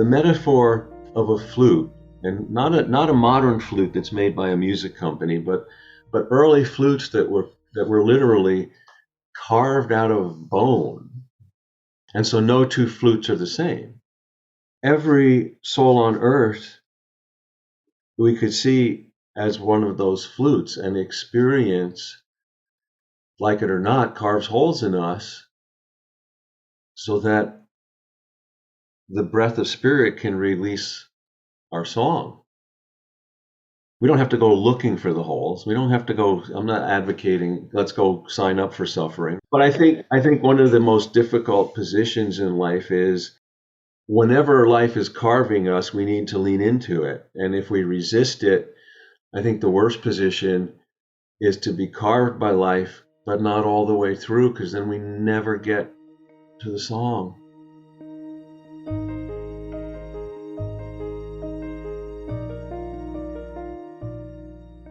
the metaphor of a flute, and not a modern flute that's made by a music company, but early flutes that were literally carved out of bone. And so no two flutes are the same. Every soul on earth we could see as one of those flutes, and experience, like it or not, carves holes in us so that the breath of spirit can release our song. We don't have to go looking for the holes. We don't have to go, I'm not advocating, let's go sign up for suffering. But I think one of the most difficult positions in life is whenever life is carving us, we need to lean into it. And if we resist it, I think the worst position is to be carved by life, but not all the way through, because then we never get to the song.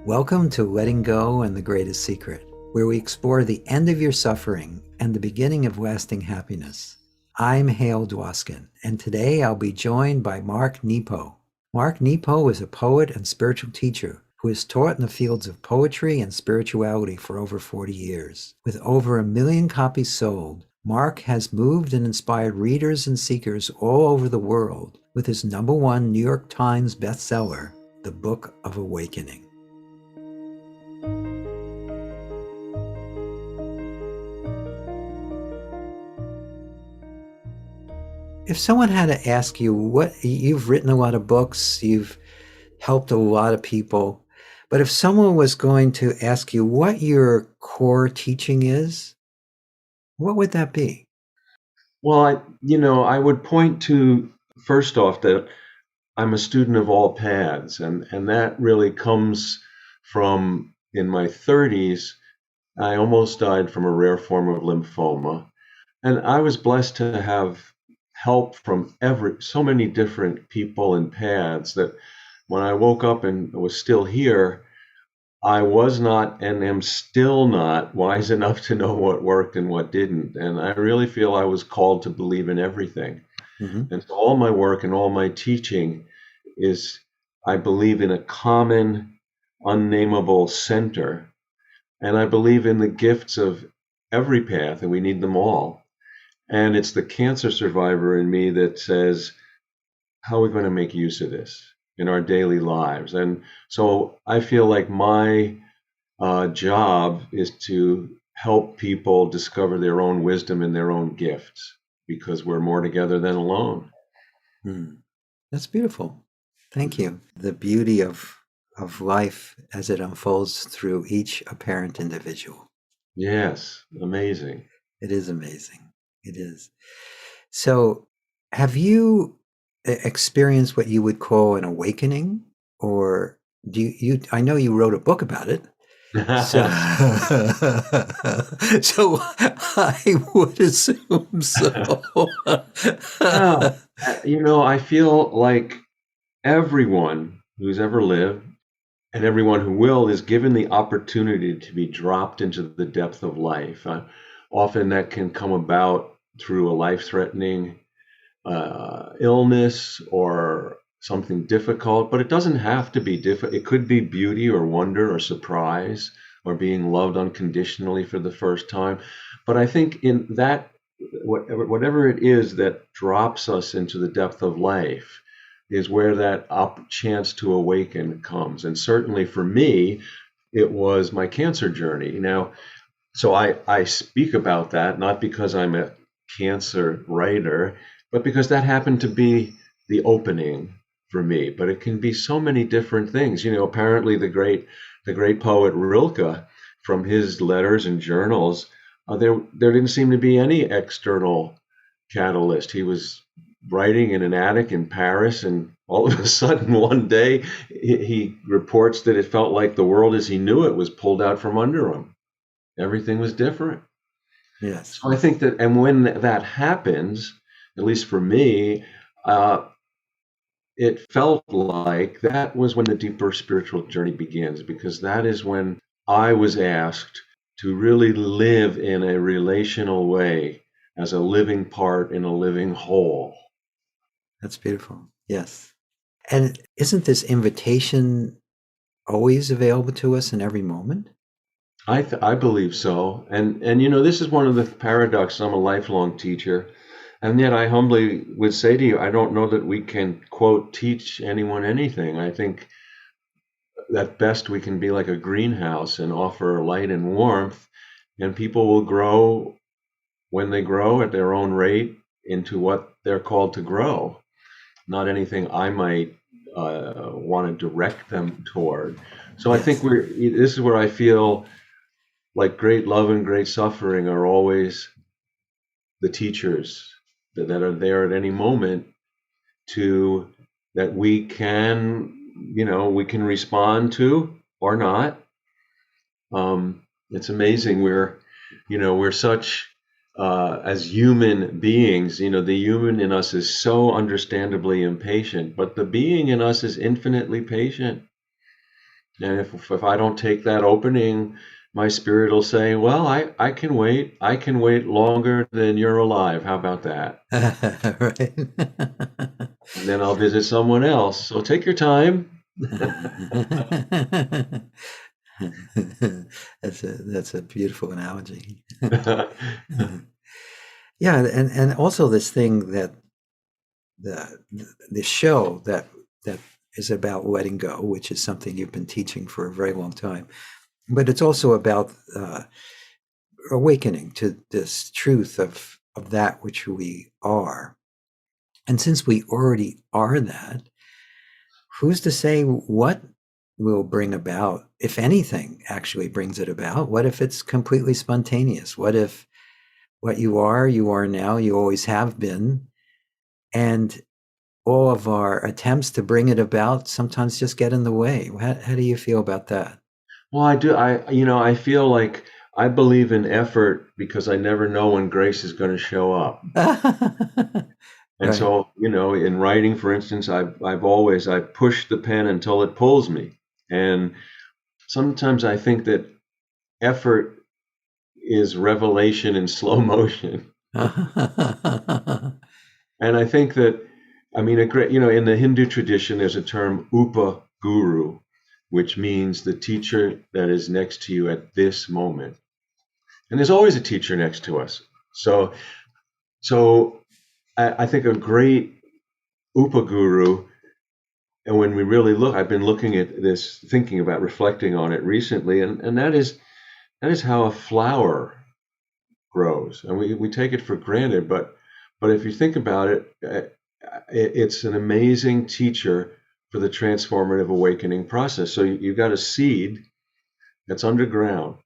Welcome to Letting Go and the Greatest Secret, where we explore the end of your suffering and the beginning of lasting happiness. I'm Hale Dwoskin, and today I'll be joined by Mark Nepo. Mark Nepo is a poet and spiritual teacher who has taught in the fields of poetry and spirituality for over 40 years. With over 1 million copies sold, Mark has moved and inspired readers and seekers all over the world with his #1 New York Times bestseller, The Book of Awakening. If someone had to ask you you've written a lot of books, you've helped a lot of people, but if someone was going to ask you what your core teaching is, what would that be? Well, I would point to, first off, that I'm a student of all paths, and that really comes from, in my 30s, I almost died from a rare form of lymphoma. And I was blessed to have help from so many different people and paths that when I woke up and was still here, I was not and am still not wise enough to know what worked and what didn't. And I really feel I was called to believe in everything. Mm-hmm. And so all my work and all my teaching is, I believe in a common, unnameable center. And I believe in the gifts of every path, and we need them all. And it's the cancer survivor in me that says, how are we going to make use of this in our daily lives? And so I feel like my job is to help people discover their own wisdom and their own gifts, because we're more together than alone. That's beautiful. Thank you. The beauty of life as it unfolds through each apparent individual. Yes, amazing. It is amazing. It is. So, have you experienced what you would call an awakening, or do you? I know you wrote a book about it. So, so I would assume so. Yeah, I feel like everyone who's ever lived and everyone who will is given the opportunity to be dropped into the depth of life. Often that can come about through a life-threatening illness or something difficult, but it doesn't have to be difficult. It could be beauty or wonder or surprise or being loved unconditionally for the first time. But I think in that, whatever it is that drops us into the depth of life is where that chance to awaken comes. And certainly for me, it was my cancer journey. Now, so I speak about that not because I'm a cancer writer, but because that happened to be the opening for me. But it can be so many different things. Apparently the great poet Rilke, from his letters and journals, there didn't seem to be any external catalyst. He was writing in an attic in Paris, and all of a sudden one day he reports that it felt like the world as he knew it was pulled out from under him. Everything was different. Yes. So I think that, and when that happens, at least for me, it felt like that was when the deeper spiritual journey begins, because that is when I was asked to really live in a relational way as a living part in a living whole. That's beautiful. Yes. And isn't this invitation always available to us in every moment? I believe so. And this is one of the paradoxes. I'm a lifelong teacher, and yet I humbly would say to you, I don't know that we can, quote, teach anyone anything. I think at best we can be like a greenhouse and offer light and warmth, and people will grow when they grow at their own rate into what they're called to grow, not anything I might want to direct them toward. So I think Yes. this is where I feel like great love and great suffering are always the teachers that are there at any moment to that we can respond to or not. It's amazing. We're such as human beings. The human in us is so understandably impatient, but the being in us is infinitely patient. And if I don't take that opening, my spirit will say, well, I can wait. I can wait longer than you're alive. How about that? Right. And then I'll visit someone else. So take your time. That's a beautiful analogy. Yeah, and also this thing that the the show that is about letting go, which is something you've been teaching for a very long time, but it's also about awakening to this truth of that which we are. And since we already are that, who's to say what will bring about, if anything actually brings it about? What if it's completely spontaneous? What if what you are now, you always have been, and all of our attempts to bring it about sometimes just get in the way? How do you feel about that? Well, I do. I feel like I believe in effort because I never know when grace is going to show up. And Right. so, in writing, for instance, I push the pen until it pulls me. And sometimes I think that effort is revelation in slow motion. And I think that, I mean, in the Hindu tradition, there's a term upa guru, which means the teacher that is next to you at this moment. And there's always a teacher next to us. So I think a great Upaguru, and when we really look, I've been looking at this, thinking about reflecting on it recently, and that is how a flower grows, and we take it for granted, but if you think about it, it's an amazing teacher for the transformative awakening process. So you've got a seed that's underground.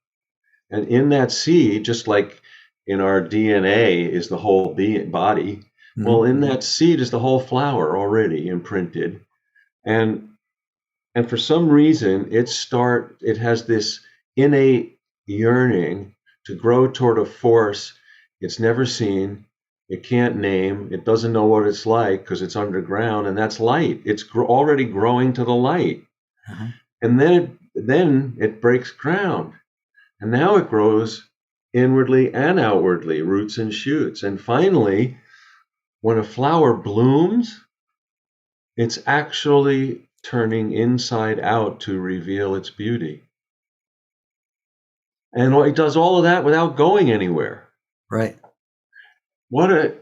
And in that seed, just like in our DNA is the whole body, well, Mhm. in that seed is the whole flower already imprinted. And and for some reason, it has this innate yearning to grow toward a force it's never seen, it can't name, it doesn't know what it's like because it's underground, and that's light. It's already growing to the light, Uh-huh. and then it breaks ground. And now it grows inwardly and outwardly, roots and shoots. And finally, when a flower blooms, it's actually turning inside out to reveal its beauty. And it does all of that without going anywhere. Right. What a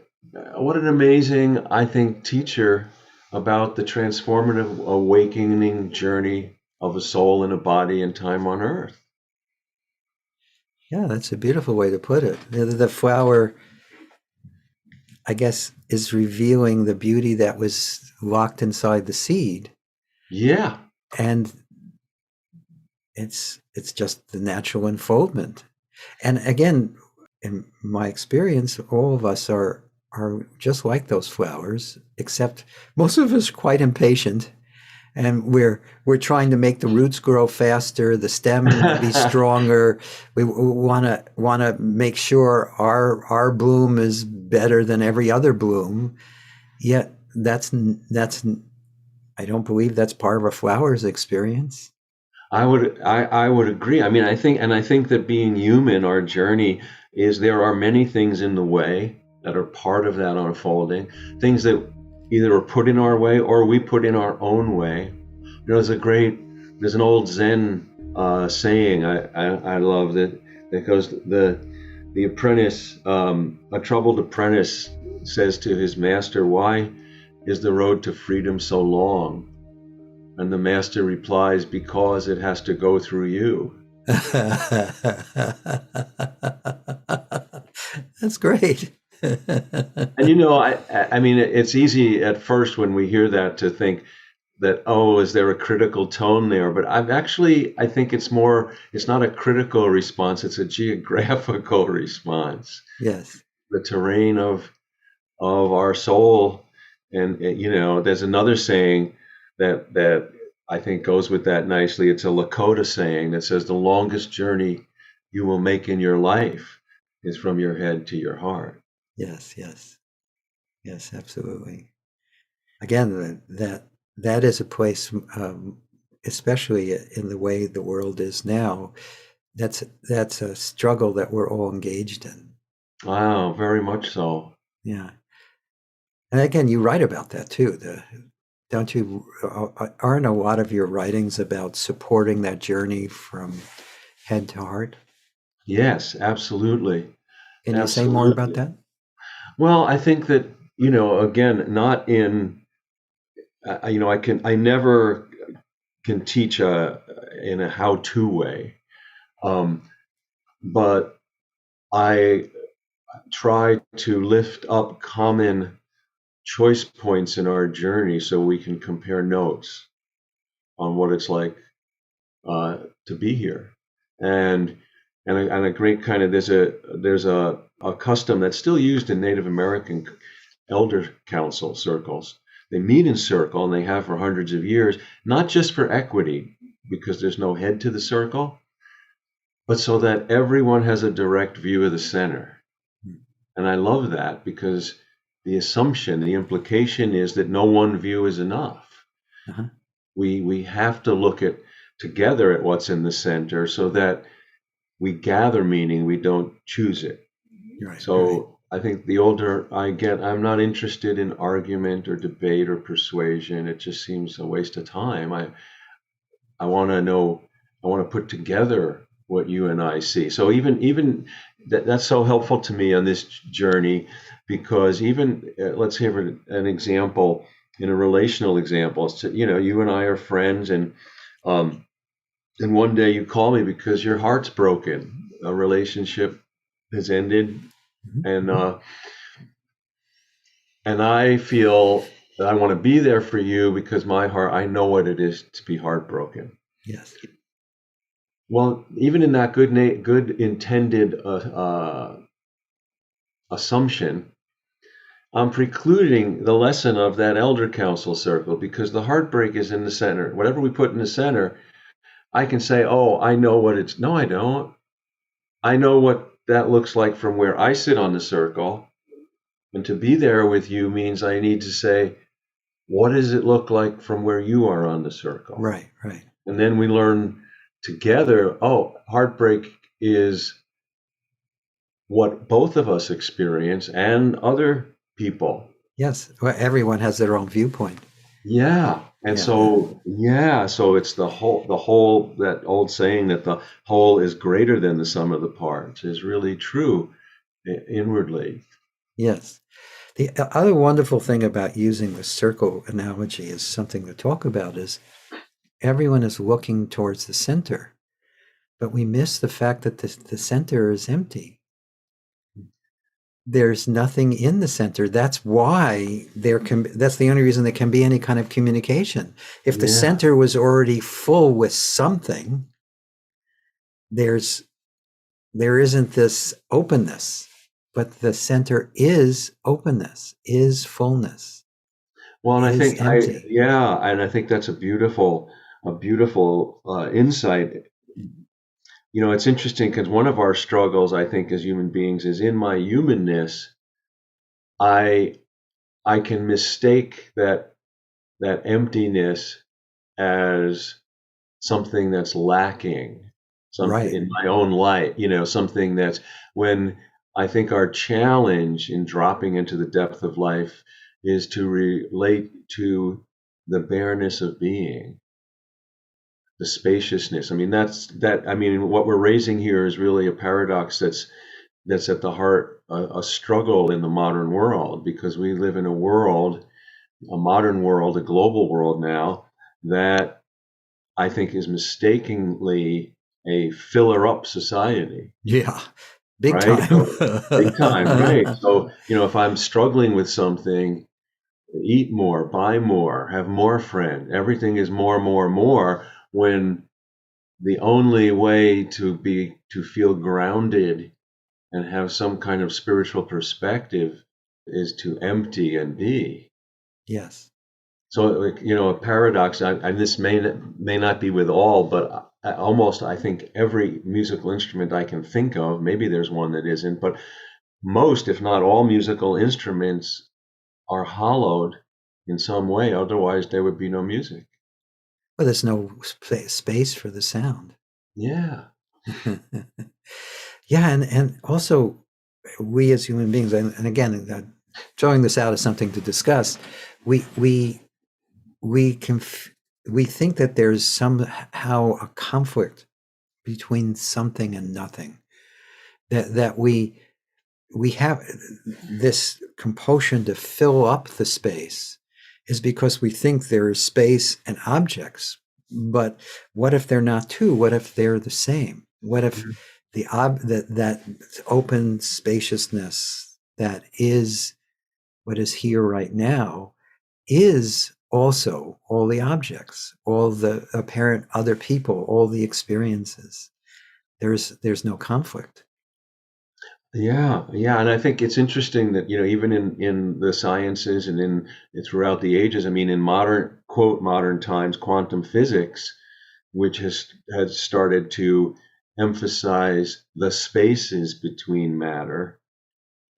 what an amazing, I think, teacher about the transformative awakening journey of a soul and a body and time on earth. Yeah, that's a beautiful way to put it. The flower, I guess, is revealing the beauty that was locked inside the seed, Yeah, and it's just the natural unfoldment. And again, in my experience, all of us are just like those flowers, except most of us are quite impatient, and we're trying to make the roots grow faster, the stem to be stronger. We want to make sure our bloom is better than every other bloom. Yet that's I don't believe that's part of a flower's experience. I would agree. I mean, I think that being human, our journey is there are many things in the way that are part of that unfolding, things that either are put in our way or we put in our own way. There's an old Zen saying I love that goes the apprentice, a troubled apprentice says to his master, "Why is the road to freedom so long?" And the master replies, "Because it has to go through you." That's great. And I mean, it's easy at first when we hear that to think that, oh, is there a critical tone there? But I think it's not a critical response, it's a geographical response. Yes. The terrain of our soul. And there's another saying that I think goes with that nicely. It's a Lakota saying that says the longest journey you will make in your life is from your head to your heart. Yes, yes. Yes, absolutely. Again, that is a place, especially in the way the world is now. That's a struggle that we're all engaged in. Wow, very much so. Yeah, and again, you write about that too. Don't you? Aren't a lot of your writings about supporting that journey from head to heart? Yes, absolutely. Can you say more about Absolutely. that? Well, I think that, again, not in, I never can teach in a how-to way. But I try to lift up common choice points in our journey so we can compare notes on what it's like to be here. And a great kind of there's a custom that's still used in Native American elder council circles. They meet in circle and they have for hundreds of years, not just for equity, because there's no head to the circle, but so that everyone has a direct view of the center. And I love that because the implication is that no one view is enough. Uh-huh. We have to look at together at what's in the center so that we gather meaning, we don't choose it. Right. So Right. I think the older I get, I'm not interested in argument or debate or persuasion. It just seems a waste of time. I want to know, I want to put together what you and I see. So even that's so helpful to me on this journey, because even let's have an example in a relational example. So, you and I are friends, um, and one day you call me because your heart's broken. A relationship has ended, Mhm. and and I feel that I want to be there for you because I know what it is to be heartbroken. Yes. Well, even in that good intended assumption, I'm precluding the lesson of that elder council circle because the heartbreak is in the center. Whatever we put in the center, I can say, "Oh, I know what it's." No, I don't. I know what that looks like from where I sit on the circle, and to be there with you means I need to say, "What does it look like from where you are on the circle?" Right. Right. And then we learn together. Oh, heartbreak is what both of us experience and other people. Yes. Well, everyone has their own viewpoint. Yeah. And Yeah. so it's the whole, that old saying that the whole is greater than the sum of the parts is really true inwardly. Yes. The other wonderful thing about using the circle analogy is something to talk about is everyone is looking towards the center, but we miss the fact that the center is empty. There's nothing in the center. That's why that's the only reason there can be any kind of communication. If the Yeah. center was already full with something, there's there isn't this openness, but the center is openness, is fullness, Well, and is empty. I think that's a beautiful insight. It's interesting because one of our struggles, I think, as human beings is in my humanness, I I can mistake that emptiness as something that's lacking, something Right. in my own light, something that's when I think our challenge in dropping into the depth of life is to relate to the bareness of being, the spaciousness. I mean, what we're raising here is really a paradox that's at the heart, a struggle in the modern world, because we live in a modern world, a global world now, that I think is mistakenly a filler up society, Yeah, big right? time. So big time, right? So, if I'm struggling with something, eat more, buy more, have more friend, everything is more, more, more, when the only way to feel grounded and have some kind of spiritual perspective is to empty and be. Yes. So, like, a paradox. And this may not be with all, but almost, I think, every musical instrument I can think of. Maybe there's one that isn't, but most, if not all, musical instruments are hollowed in some way. Otherwise, there would be no music. Well, there's no space for the sound. Yeah. Yeah, and also we as human beings, and again, drawing this out as something to discuss, we can we think that there's somehow a conflict between something and nothing. That we have this compulsion to fill up the space is because we think there is space and objects. But what if they're not two? What if they're the same? What if that open spaciousness that is what is here right now is also all the objects, all the apparent other people, all the experiences? There's no conflict. Yeah, yeah, and I think it's interesting that, even in the sciences and throughout the ages. I mean, in modern times, quantum physics, which has started to emphasize the spaces between matter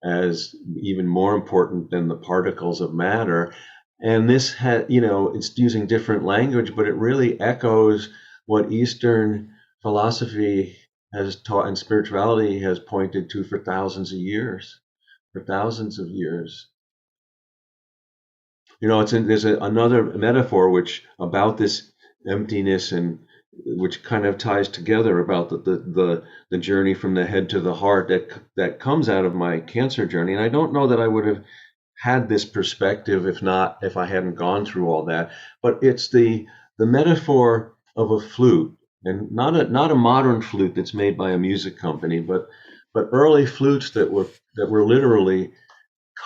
as even more important than the particles of matter. And this it's using different language, but it really echoes what Eastern philosophy has taught and spirituality has pointed to for thousands of years. For thousands of years. There's another metaphor which about this emptiness, and which kind of ties together about the journey from the head to the heart that comes out of my cancer journey. And I don't know that I would have had this perspective if I hadn't gone through all that. But it's the metaphor of a flute, and not a modern flute that's made by a music company, but early flutes that were literally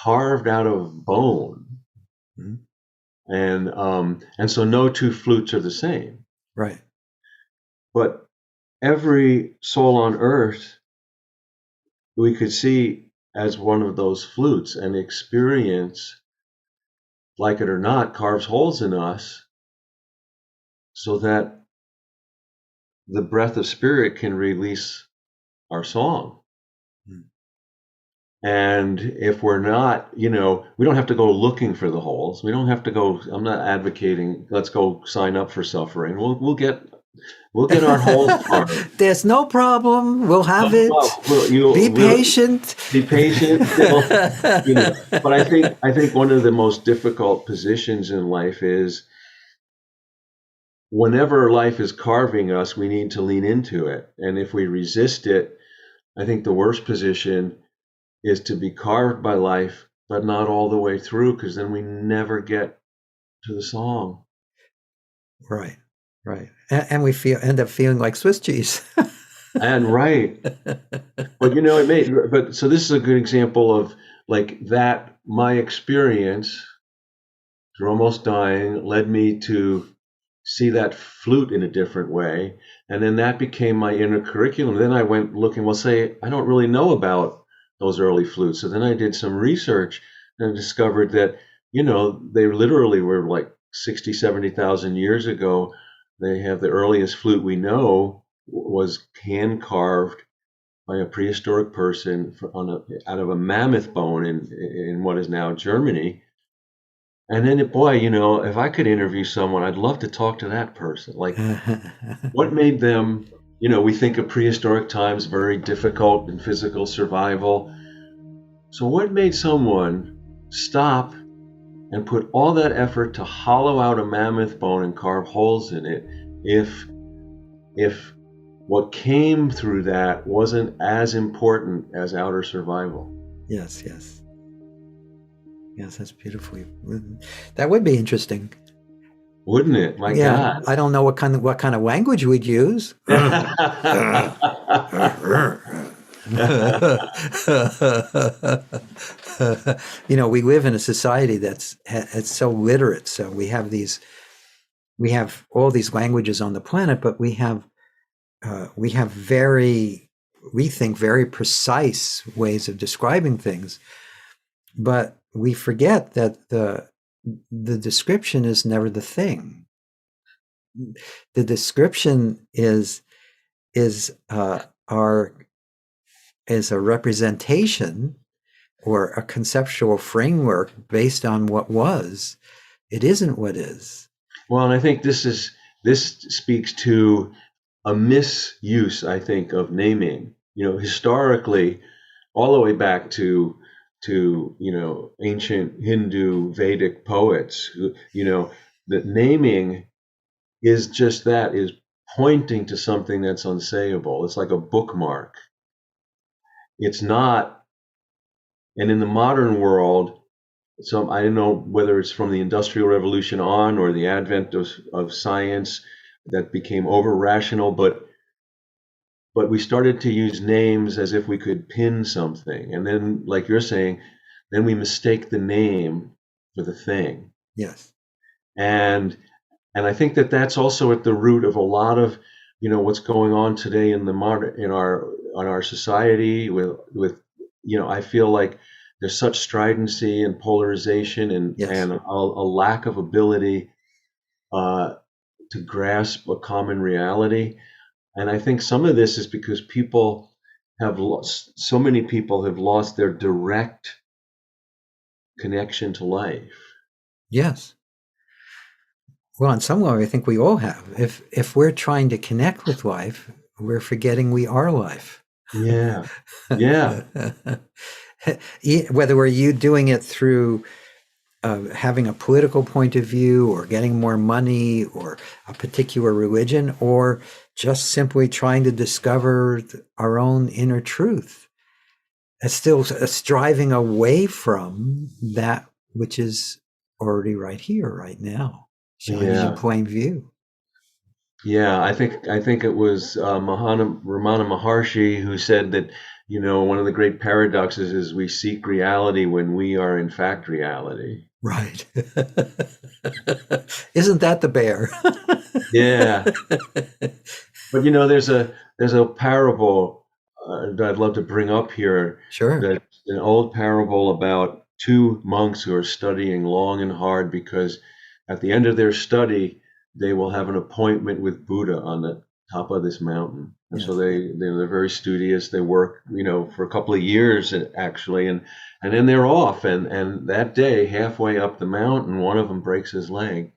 carved out of bone. Mhm. And so no two flutes are the same. Right. But every soul on earth we could see as one of those flutes, and experience, like it or not, carves holes in us so that the breath of spirit can release our song. Mm. And if we're not, we don't have to go looking for the holes. We don't have to go. I'm not advocating let's go sign up for suffering. We'll get our holes carved. There's no problem. We'll have it. Be patient. Be patient. But I think one of the most difficult positions in life is, whenever life is carving us, we need to lean into it. And if we resist it, I think the worst position is to be carved by life, but not all the way through, because then we never get to the song. Right. Right. And we end up feeling like Swiss cheese. And right. But so this is a good example of, like, that my experience through almost dying led me to see that flute in a different way. And then that became my inner curriculum. Then I went looking, well, say, I don't really know about those early flutes. So then I did some research and discovered that, they literally were like 60, 70,000 years ago. They have the earliest flute we know was hand carved by a prehistoric person out of a mammoth bone in what is now Germany. And then, boy, if I could interview someone, I'd love to talk to that person. Like, what made them, we think of prehistoric times very difficult in physical survival. So what made someone stop and put all that effort to hollow out a mammoth bone and carve holes in it if what came through that wasn't as important as outer survival? Yes, yes. Yes, that's beautifully. That would be interesting. Wouldn't it? My Yeah, God. I don't know what kind of language we'd use. We live in a society it's so literate. So we have all these languages on the planet, but we have we think very precise ways of describing things, but we forget that the description is never the thing. The description is our is a representation or a conceptual framework based on what was. It isn't what is. Well, and I think this speaks to a misuse, I think, of naming. Historically, all the way back to ancient Hindu Vedic poets, that naming is just that, is pointing to something that's unsayable. It's like a bookmark. It's not, and in the modern world, so I don't know whether it's from the Industrial Revolution on or the advent of science that became over rational, but we started to use names as if we could pin something. And then, like you're saying, then we mistake the name for the thing. Yes. And I think that that's also at the root of a lot of what's going on today in our society with I feel like there's such stridency and polarization and Yes. and a lack of ability to grasp a common reality. And I think some of this is because so many people have lost their direct connection to life. Yes. Well, in some way, I think we all have. If we're trying to connect with life, we're forgetting we are life. Yeah. Yeah. Whether we're doing it through having a political point of view or getting more money or a particular religion, or just simply trying to discover our own inner truth. It's still striving away from that which is already right here, right now, shining in plain view. Yeah, I think it was Ramana Maharshi who said that one of the great paradoxes is we seek reality when we are in fact reality. Right. Isn't that the bear? Yeah. But there's a parable that I'd love to bring up here. Sure. That's an old parable about two monks who are studying long and hard because at the end of their study, they will have an appointment with Buddha on the top of this mountain. And so they're very studious. They work, for a couple of years actually, and then they're off. And that day, halfway up the mountain, one of them breaks his leg.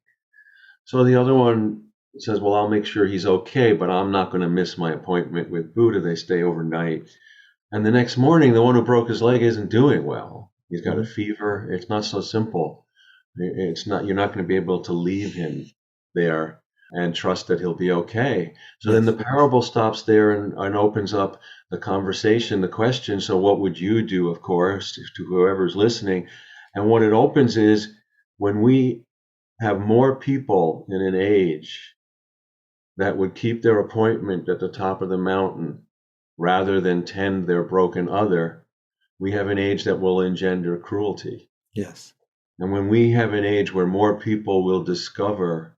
So the other one says, well, I'll make sure he's okay, but I'm not going to miss my appointment with Buddha. They stay overnight. And the next morning, the one who broke his leg isn't doing well. He's got a fever. It's not so simple. You're not going to be able to leave him there and trust that he'll be okay. So then the parable stops there and opens up the conversation, the question. So what would you do, of course, to whoever's listening? And what it opens is when we have more people in an age that would keep their appointment at the top of the mountain rather than tend their broken other, we have an age that will engender cruelty. Yes. And when we have an age where more people will discover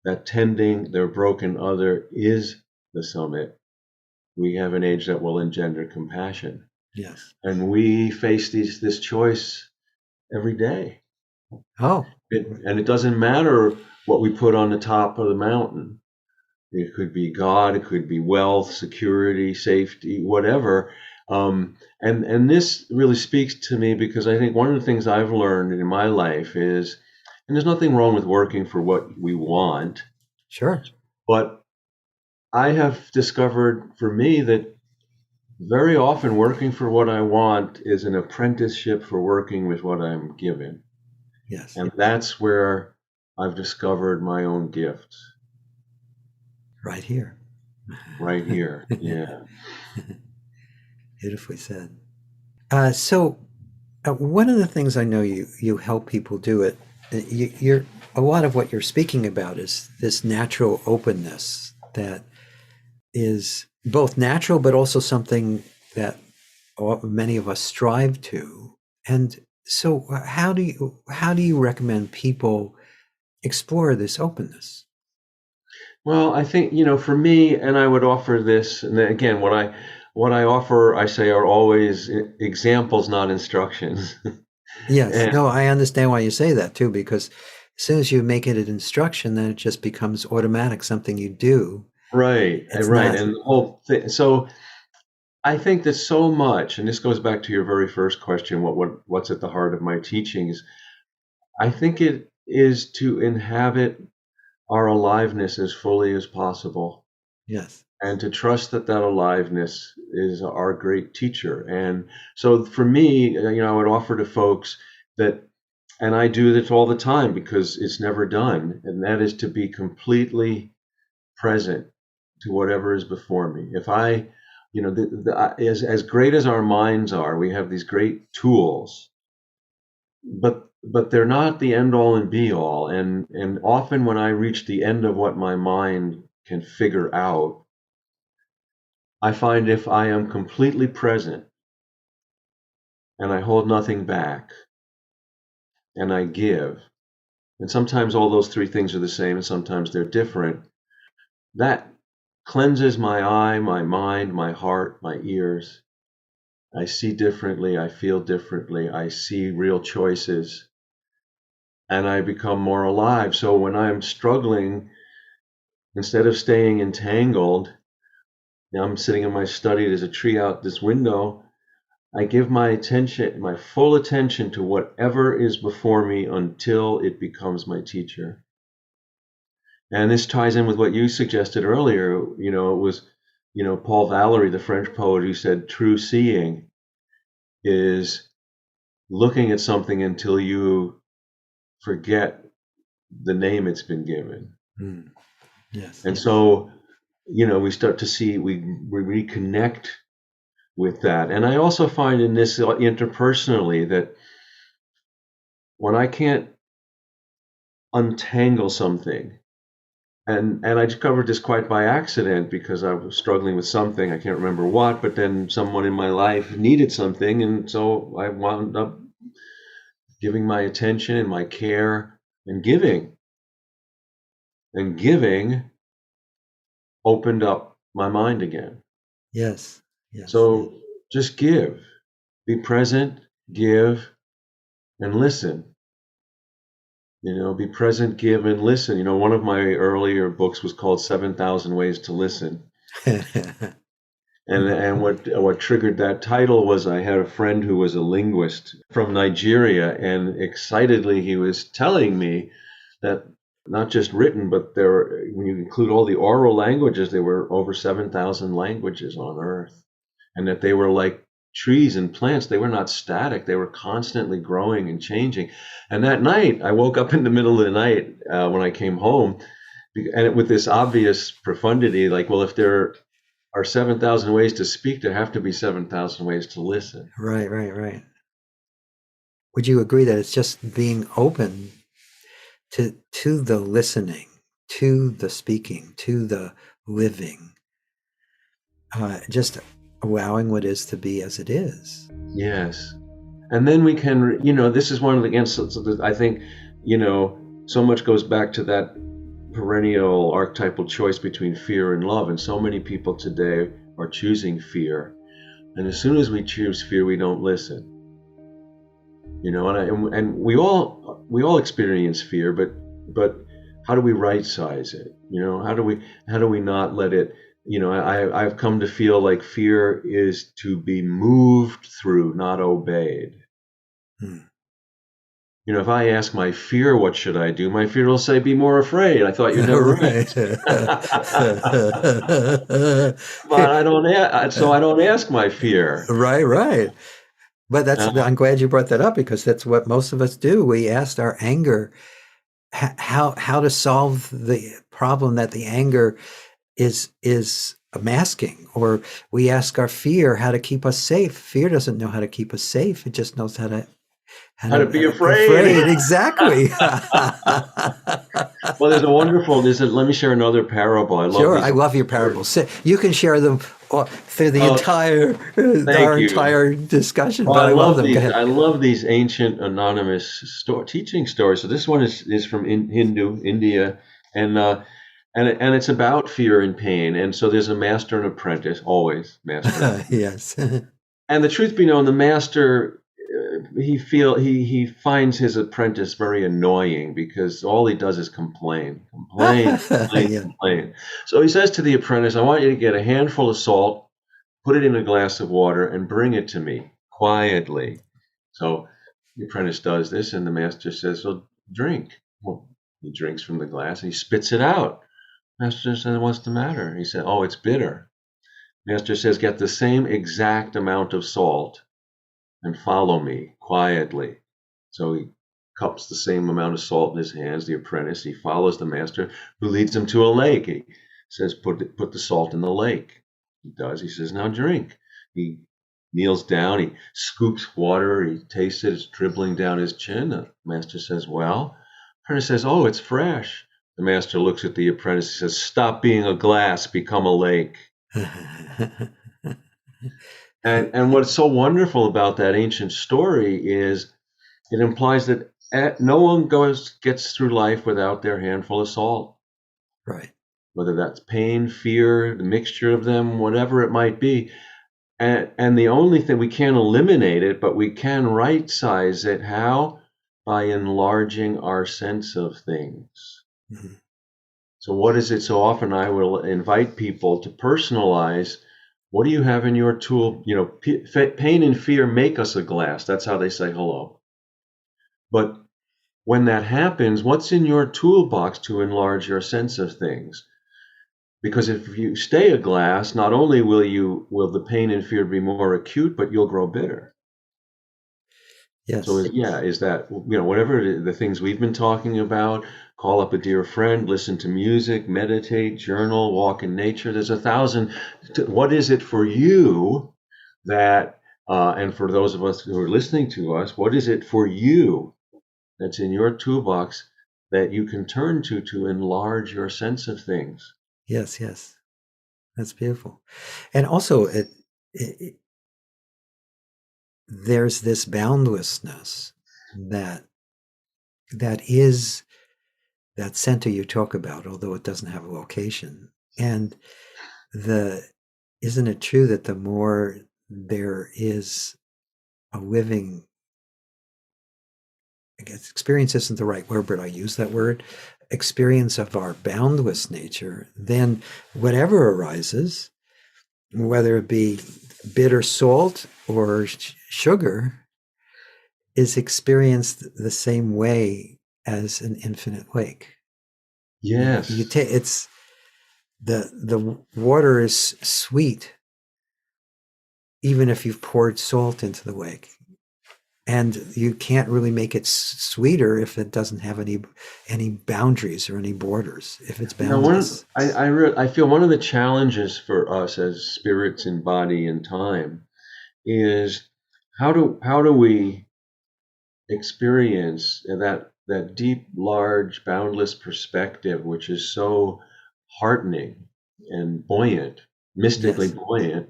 that tending their broken other is the summit, we have an age that will engender compassion. Yes. And we face this choice every day. Oh. And it doesn't matter what we put on the top of the mountain. It could be God, it could be wealth, security, safety, whatever. And this really speaks to me because I think one of the things I've learned in my life is, and there's nothing wrong with working for what we want. Sure. But I have discovered for me that very often working for what I want is an apprenticeship for working with what I'm given. Yes. And that's where I've discovered my own gift. Right here. Right here. Yeah. Beautifully said. One of the things I know you help people do it. You're a lot of what you're speaking about is this natural openness that is both natural, but also something that many of us strive to. And so, how do you recommend people explore this openness? Well, I think, for me, and I would offer this, and then again, what I offer, I say, are always examples, not instructions. Yes, And no, I understand why you say that too, because as soon as you make it an instruction, then it just becomes automatic, something you do. right, It's right. not. And the whole thing. So I think that so much, and this goes back to your very first question, what's at the heart of my teachings? I think it is to inhabit our aliveness as fully as possible, Yes, and to trust that that aliveness is our great teacher. And so for me, I would offer to folks that, and I do this all the time because it's never done, and that is to be completely present to whatever is before me. If I, as great as our minds are, we have these great tools, but they're not the end all and be all. And often when I reach the end of what my mind can figure out, I find if I am completely present and I hold nothing back and I give, and sometimes all those three things are the same and sometimes they're different, that cleanses my eye, my mind, my heart, my ears. I see differently, I feel differently, I see real choices, and I become more alive. So when I'm struggling, instead of staying entangled, I'm sitting in my study, there's a tree out this window. I give my attention, my full attention to whatever is before me until it becomes my teacher. And this ties in with what you suggested earlier. It was, Paul Valéry, the French poet, who said true seeing is looking at something until you forget the name it's been given. mm, yes, And so, we start to see, we reconnect with that. And I also find in this interpersonally that when I can't untangle something, and I discovered this quite by accident because I was struggling with something, I can't remember what, but then someone in my life needed something, and so I wound up giving my attention and my care and giving. And giving opened up my mind again. yes, yes, So just give, be present, give, and listen. Be present, give, and listen. One of my earlier books was called 7,000 Ways to Listen. yes. And what triggered that title was I had a friend who was a linguist from Nigeria, and excitedly he was telling me that not just written, but when you include all the oral languages, there were over 7,000 languages on Earth, and that they were like trees and plants. They were not static. They were constantly growing and changing. And that night, I woke up in the middle of the night when I came home, and with this obvious profundity, like, well, if there are 7,000 ways to speak, there have to be 7,000 ways to listen. Right, right, right. Would you agree that it's just being open to the listening, to the speaking, to the living, just allowing what is to be as it is? Yes. And then we can, this is one of the, again, I think, so much goes back to that perennial archetypal choice between fear and love. And so many people today are choosing fear. And as soon as we choose fear, we don't listen. And we all experience fear, but how do we right size it? How do we not let it? I've come to feel like fear is to be moved through, not obeyed. Hmm. If I ask my fear, what should I do? My fear will say, be more afraid. I thought you'd never Right. but I don't, so I don't ask my fear. Right, right. But Uh, I'm glad you brought that up because that's what most of us do. We ask our anger how to solve the problem that the anger is masking, or we ask our fear how to keep us safe. Fear doesn't know how to keep us safe. It just knows how how to to be be afraid. afraid. Exactly. Well, let me share another parable. I love Sure, these I love your stories. parables. You can share them through the Oh, entire thank our you. entire discussion, Well, but I love them. Go I ahead. love these ancient anonymous teaching stories. So this one is from India, and and it's about fear and pain. And so there's a master and apprentice, always master and apprentice. Yes. And the truth be known, the master he finds his apprentice very annoying because all he does is Yeah. complain. So he says to the apprentice, "I want you to get a handful of salt, put it in a glass of water, and bring it to me quietly." So the apprentice does this, and the master says, "Well, drink." Well, he drinks from the glass and he spits it out. Master says, "What's the matter?" He said, "Oh, it's bitter." Master says, "Get the same exact amount of salt and follow me quietly." So he cups the same amount of salt in his hands, the apprentice. He follows the master, who leads him to a lake. He says, put the salt in the lake. He does. He says, "Now drink." He kneels down. He scoops water. He tastes it. It's dribbling down his chin. The master says, "Well?" The apprentice says, "Oh, it's fresh." The master looks at the apprentice. He says, "Stop being a glass. Become a lake." And what's so wonderful about that ancient story is it implies that no one gets through life without their handful of salt, Right. whether that's pain, fear, the mixture of them, whatever it might be. And the only thing, we can't eliminate it, but we can right size it. How? By enlarging our sense of things. Mhm. So what is it? So often I will invite people to personalize. What do you have in your tool? Pain and fear make us a glass. That's how they say hello. But when that happens, what's in your toolbox to enlarge your sense of things? Because if you stay a glass, not only will the pain and fear be more acute, but you'll grow bitter. So Yes. is that, whatever the things we've been talking about, call up a dear friend, listen to music, meditate, journal, walk in nature. There's a thousand. What is it for you that, and for those of us who are listening to us, what is it for you that's in your toolbox that you can turn to enlarge your sense of things? Yes. Yes. That's beautiful. And also, it there's this boundlessness that is that center you talk about, although it doesn't have a location. And the isn't it true that the more there is a living, I guess experience isn't the right word, but I use that word, experience of our boundless nature, then whatever arises, whether it be bitter salt or sugar, is experienced the same way as an infinite lake. You Yes. take it's the water is sweet even if you've poured salt into the lake, and you can't really make it sweeter if it doesn't have any boundaries or any borders. If it's boundless. I feel one of the challenges for us as spirits in body and time is how do we experience that deep, large, boundless perspective, which is so heartening and buoyant, mystically Yes. buoyant,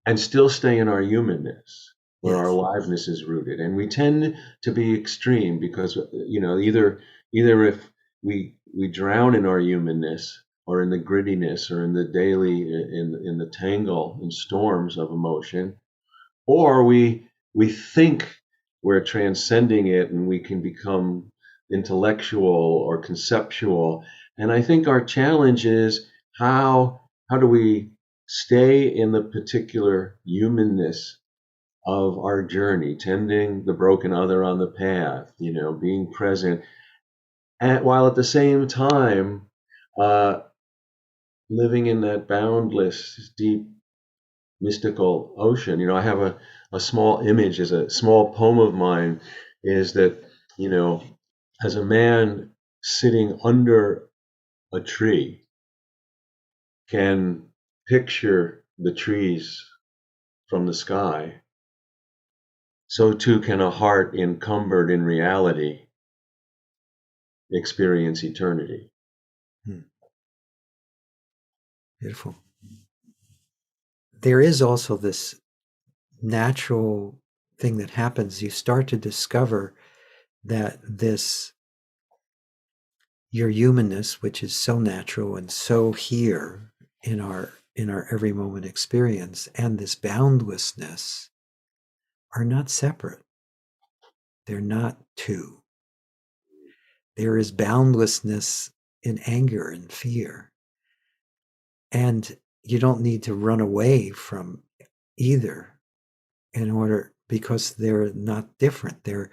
and still stay in our humanness, where our Yes. aliveness is rooted. And we tend to be extreme because either if we drown in our humanness, or in the grittiness, or in the daily, in the tangle and storms of emotion, or we think we're transcending it and we can become intellectual or conceptual. And I think our challenge is how do we stay in the particular humanness of our journey, tending the broken other on the path, being present, and while at the same time uh, living in that boundless, deep mystical ocean. I have a small image, as a small poem of mine, is that, you know, as a man sitting under a tree can picture the trees from the sky, so too can a heart encumbered in reality experience eternity. Hmm. Beautiful. There is also this natural thing that happens. You start to discover that your humanness, which is so natural and so here in our every moment experience, and this boundlessness are not separate. They're not two. There is boundlessness in anger and fear. And you don't need to run away from either because they're not different. They're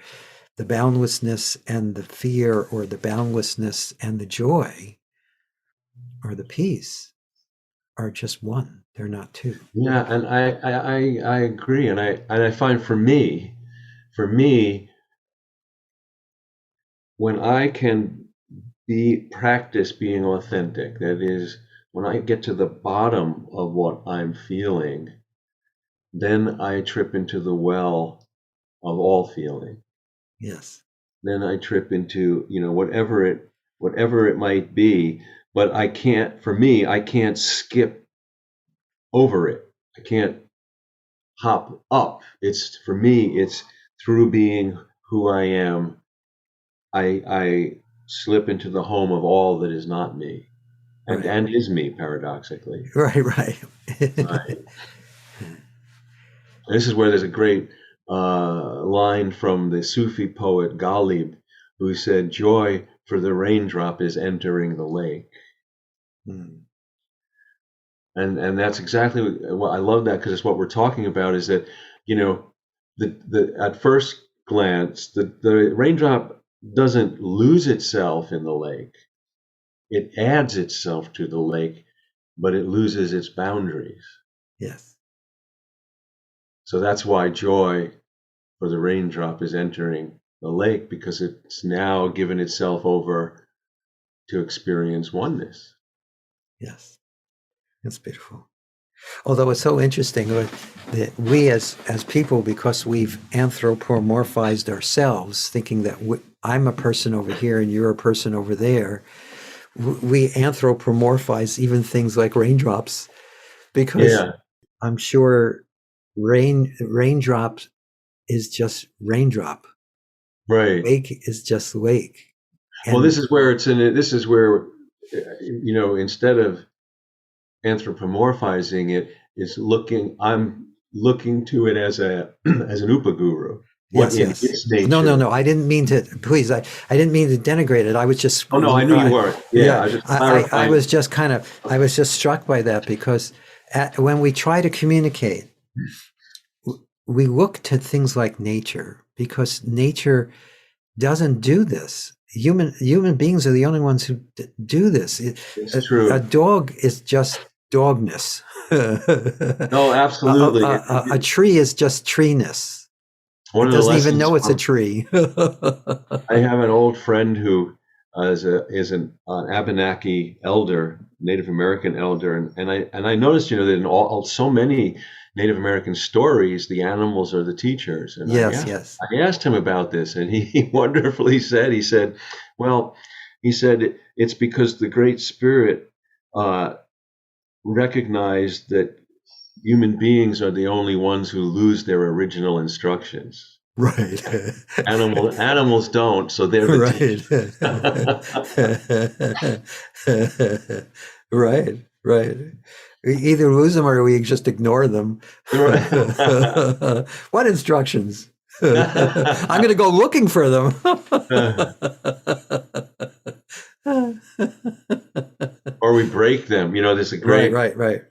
the boundlessness and the fear, or the boundlessness and the joy, or the peace, are just one. They're not two. Yeah, and I agree, and I find for me, when I can practice being authentic, that is, when I get to the bottom of what I'm feeling, then I trip into the well of all feeling. Yes. Then I trip into, whatever it might be, but I can't skip over it. I can't hop up. For me, it's through being who I am. I slip into the home of all that is not me, and Right. and is me, paradoxically. Right. Right. This is where there's a great line from the Sufi poet Ghalib, who said, "Joy for the raindrop is entering the lake." Hmm. And that's exactly what I love, that, because it's what we're talking about, is that, you know the at first glance, the raindrop doesn't lose itself in the lake. It adds itself to the lake, but it loses its boundaries. Yes. So that's why joy for the raindrop is entering the lake, because it's now given itself over to experience oneness. Yes. That's beautiful. Although it's so interesting that we as people, because we've anthropomorphized ourselves, thinking that I'm a person over here and you're a person over there, we anthropomorphize even things like raindrops, because Yeah, I'm sure raindrops is just raindrop. right. Lake is just lake. Well, And this is where, instead of anthropomorphizing it, is I'm looking to it as as an upaguru, what yes, in yes. its No, no, nature. no. I didn't mean to. Please, I didn't mean to denigrate it. I was just, Oh no, I knew you weren't. Yeah, yeah. I was just I clarifying. was just I was just struck by that, because when we try to communicate, we look to things like nature, because nature doesn't do this. Human beings are the only ones who do this. It's A true. dog is just dogness. No, absolutely. A tree is just treeness. One It of the doesn't even lessons know it's a from tree. I have an old friend who is an Abenaki elder, Native American elder, and I noticed, that in so many Native American stories, the animals are the teachers. And Yes, yes. I asked him about this, and he wonderfully said, well, he said, it's because the Great Spirit uh, recognized that human beings are the only ones who lose their original instructions. Right. Animals don't, so they're the Right. teachers. Right, right. We either lose them or we just ignore them. What instructions? I'm going to go looking for them. Or we break them. There's a Right, great right, right.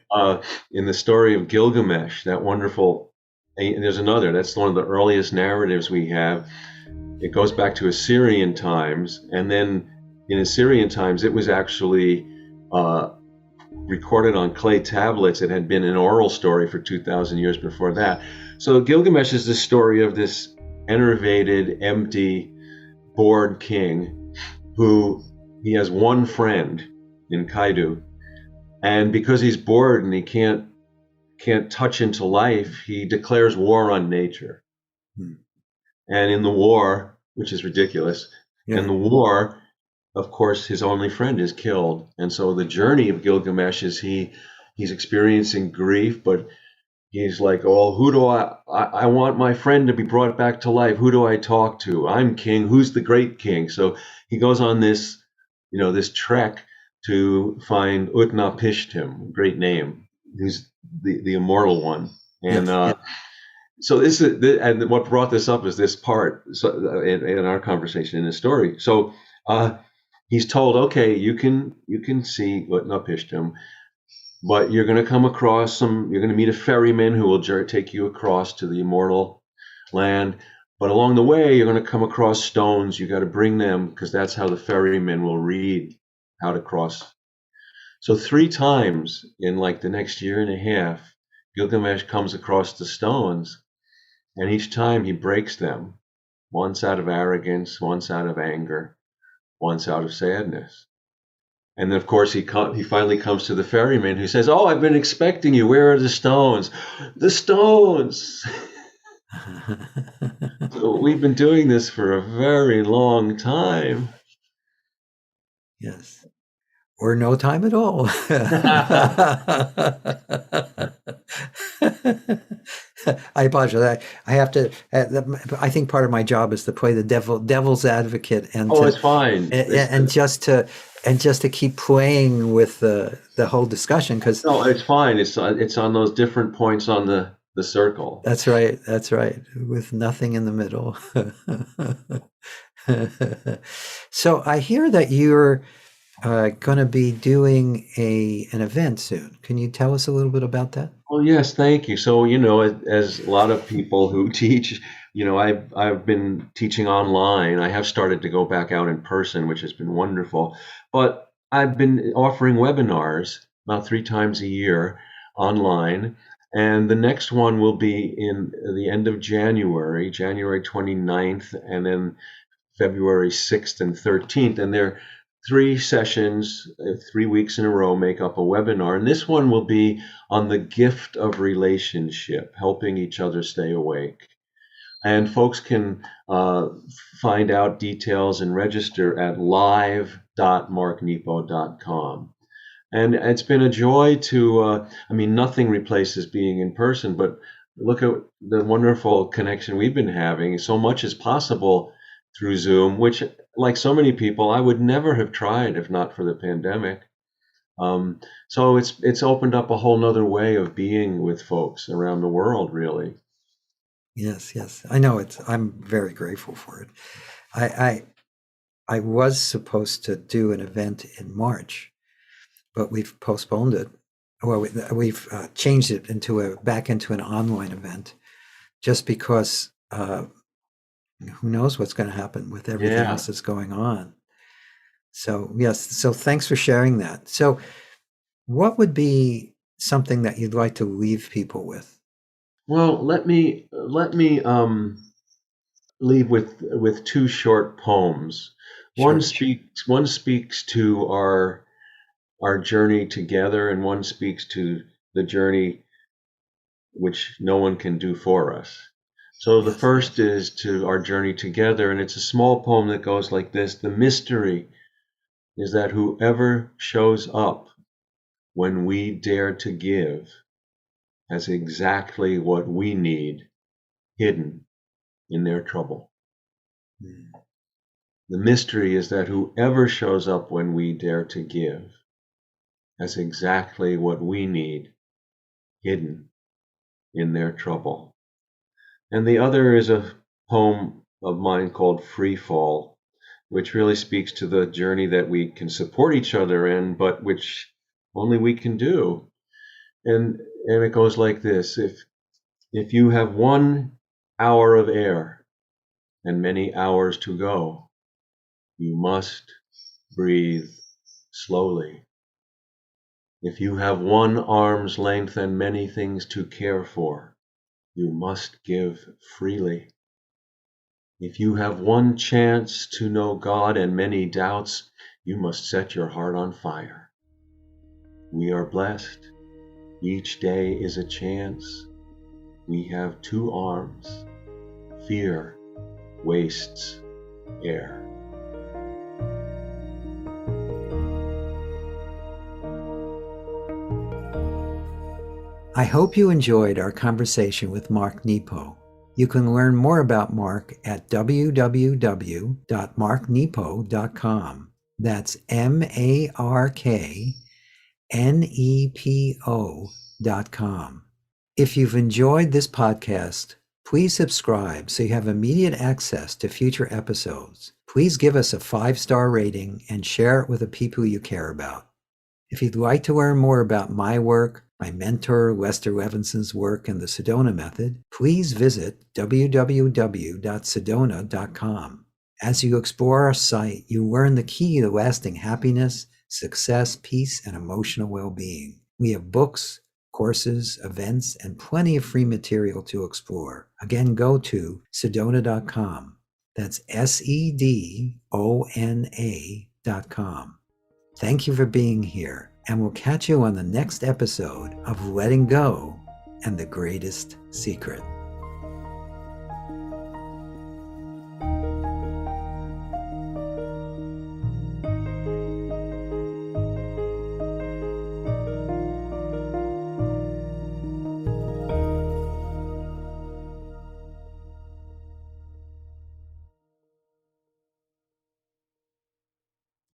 in the story of Gilgamesh, that wonderful. And there's another. That's one of the earliest narratives we have. It goes back to Assyrian times, and then in Assyrian times, it was actually recorded on clay tablets. It had been an oral story for 2,000 years before that. So Gilgamesh is the story of this enervated, empty, bored king who he has one friend in Kaidu, and because he's bored and he can't touch into life, he declares war on nature. Hmm. And in the war, which is ridiculous, in Yeah. the war, of course, his only friend is killed. And so the journey of Gilgamesh is he's experiencing grief, but he's like, oh, who do I want my friend to be brought back to life. Who do I talk to? I'm king. Who's the great king? So he goes on this, this trek to find Utnapishtim, great name, who's the immortal one. And Yes. Yeah. so and what brought this up is this part in our conversation in the story. So he's told, okay, you can see Utnapishtim, but you're going to come across you're going to meet a ferryman who will take you across to the immortal land. But along the way, you're going to come across stones. You got to bring them because that's how the ferryman will read how to cross. So 3 times in like the next year and a half, Gilgamesh comes across the stones, and each time he breaks them, once out of arrogance, once out of anger, once out of sadness. And then, of course, he finally comes to the ferryman who says, "Oh, I've been expecting you. Where are the stones? The stones." So we've been doing this for a very long time. Yes. Or no time at all. I apologize. I have to. I think part of my job is to play the devil's advocate, and Oh, to it's fine. and just to keep playing with the whole discussion, because No, it's fine. It's on those different points on the circle. that's right. That's right. With nothing in the middle. So I hear that you're going to be doing an event soon. Can you tell us a little bit about that? Well, yes, thank you. So, as a lot of people who teach, I've been teaching online. I have started to go back out in person, which has been wonderful. But I've been offering webinars about 3 times a year online. And the next one will be in the end of January, January 29th, and then February 6th and 13th. And they're 3 sessions, 3 weeks in a row make up a webinar. And this one will be on the gift of relationship, helping each other stay awake. And folks can find out details and register at live.marknepo.com. And it's been a joy nothing replaces being in person, but look at the wonderful connection we've been having. So much is possible through Zoom, which, like so many people, I would never have tried if not for the pandemic. So it's opened up a whole nother way of being with folks around the world, really. Yes, yes. I know it's. I'm very grateful for it. I I was supposed to do an event in March, but we've postponed it. Well, we've changed it back into an online event, just because who knows what's going to happen with everything Yeah. else that's going on. So yes, so thanks for sharing that. So what would be something that you'd like to leave people with? Well, let me leave with 2 short poems. One Sure. speaks to our journey together, and one speaks to the journey which no one can do for us. So the Yes. first is to our journey together, and it's a small poem that goes like this: the mystery is that whoever shows up when we dare to give has exactly what we need hidden in their trouble. Mm. The mystery is that whoever shows up when we dare to give has exactly what we need hidden in their trouble. And the other is a poem of mine called Free Fall, which really speaks to the journey that we can support each other in, but which only we can do. And it goes like this: if you have 1 hour of air and many hours to go, you must breathe slowly. If you have one arm's length and many things to care for, you must give freely. If you have one chance to know God and many doubts, you must set your heart on fire. We are blessed. Each day is a chance. We have two arms. Fear wastes air. I hope you enjoyed our conversation with Mark Nepo. You can learn more about Mark at www.marknepo.com. That's MARKNEPO.com. If you've enjoyed this podcast, please subscribe so you have immediate access to future episodes. Please give us a 5-star rating and share it with the people you care about. If you'd like to learn more about my work, my mentor, Lester Levinson's work, and the Sedona Method, please visit www.sedona.com. As you explore our site, you learn the key to lasting happiness, success, peace, and emotional well-being. We have books, courses, events, and plenty of free material to explore. Again, go to sedona.com. That's SEDONA.com. Thank you for being here, and we'll catch you on the next episode of Letting Go and the Greatest Secret.